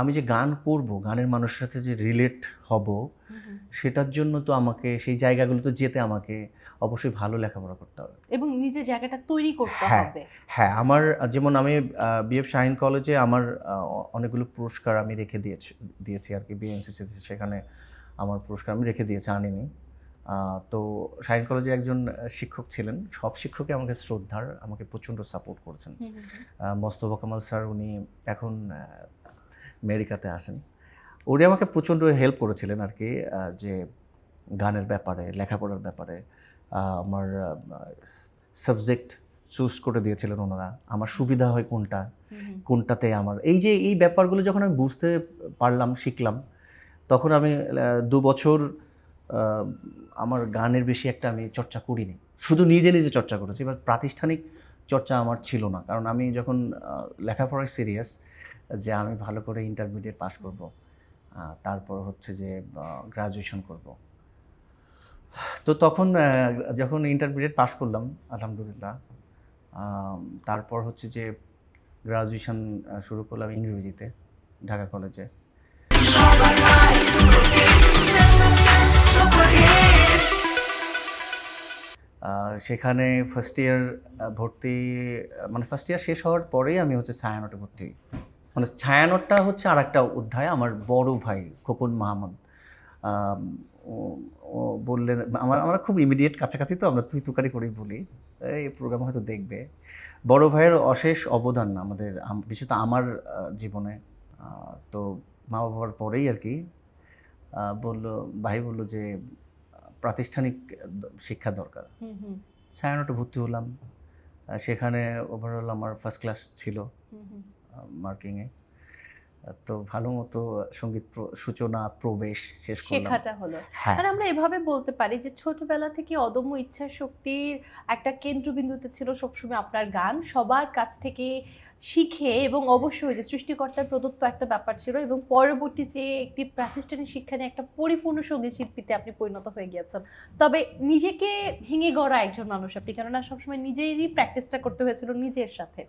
আমি যে গান করব, গানের মানুষের সাথে যে রিলেট হব, সেটার জন্য তো আমাকে সেই জায়গাগুলোতে যেতে আমাকে অবশ্যই ভালো লেখাপড়া করতে হবে এবং নিজের জায়গাটা তৈরি করতে হ্যাঁ হবে। হ্যাঁ আমার যেমন আমি বিএফ শাহীন কলেজে আমার অনেকগুলো পুরস্কার আমি রেখে দিয়েছি আর কি, বিএনসিসি সেখানে আমার পুরস্কার আমি রেখে দিয়েছি, আনিনি। তো শাহীন কলেজে একজন শিক্ষক ছিলেন, সব শিক্ষকই আমাকে শ্রদ্ধার, আমাকে প্রচণ্ড সাপোর্ট করেছেন। মোস্তফা কামাল স্যার, উনি এখন আমেরিকাতে আসেন, উনি আমাকে প্রচণ্ড হেল্প করেছিলেন আর কি, যে গানের ব্যাপারে, লেখাপড়ার ব্যাপারে। আমার সাবজেক্ট চুজ করে দিয়েছিলেন ওনারা, আমার সুবিধা হয় কোনটা, কোনটাতে আমার এই ব্যাপারগুলো যখন আমি বুঝতে পারলাম, শিখলাম, তখন আমি 2 বছর আমার গানের বেশি একটা আমি চর্চা করিনি, শুধু নিজে নিজে চর্চা করেছি। এবার প্রাতিষ্ঠানিক চর্চা আমার ছিল না, কারণ আমি যখন লেখাপড়ায় সিরিয়াস, যে আমি ভালো করে ইন্টারমিডিয়েট পাস করব, তারপর হচ্ছে যে গ্রাজুয়েশন করব। তো তখন যখন ইন্টারমিডিয়েট পাস করলাম আলহামদুলিল্লাহ, তারপর হচ্ছে যে গ্রাজুয়েশন শুরু করলাম ইংরেজিতে ঢাকা কলেজে। সেখানে ফার্স্ট ইয়ার ভর্তি, মানে ফার্স্ট ইয়ার শেষ হওয়ার পরেই আমি হচ্ছে ছায়ানটে ভর্তি হই। মানে ছায়ানটটা হচ্ছে আর একটা অধ্যায়। আমার বড় ভাই খোকন মাহমুদ, আম, ও ও বললেন, আমরা খুব ইমিডিয়েট কাছাকাছি, তো আমরা তুই তুকারি করেই বলি, এই প্রোগ্রাম হয়তো দেখবে। বড় ভাইয়ের অশেষ অবদান আমাদের, বিশেষত আমার জীবনে। তো মা বাবার পরেই আর কি বললো, ভাই বললো যে প্রাতিষ্ঠানিক শিক্ষা দরকার। ছায়ানটে ভর্তি হলাম, সেখানে ওভারঅল আমার ফার্স্ট ক্লাস ছিল মার্কিংয়ে। তো ভালো মতো সঙ্গীত সূচনা, প্রবেশ শেষ করলাম, শেখাটা হলো। হ্যাঁ। মানে আমরা এভাবে বলতে পারি যে ছোটবেলা থেকে অদম্য ইচ্ছা শক্তির একটা কেন্দ্রবিন্দুতে ছিল সবসময় আপনার গান, সবার কাছ থেকে শিখে, এবং অবশ্যই যে সৃষ্টিকর্তার প্রদত্ত একটা ব্যাপার ছিল, এবং পরবর্তী যে একটি প্রাতিষ্ঠানিক শিক্ষা নিয়ে একটা পরিপূর্ণ সঙ্গীত শিল্পীতে আপনি পরিণত হয়ে গিয়েছেন। তবে নিজেকে ভেঙে গড়া একজন মানুষ আপনি, কেননা সবসময় নিজেরই প্র্যাকটিসটা করতে হয়েছিল নিজের সাথে।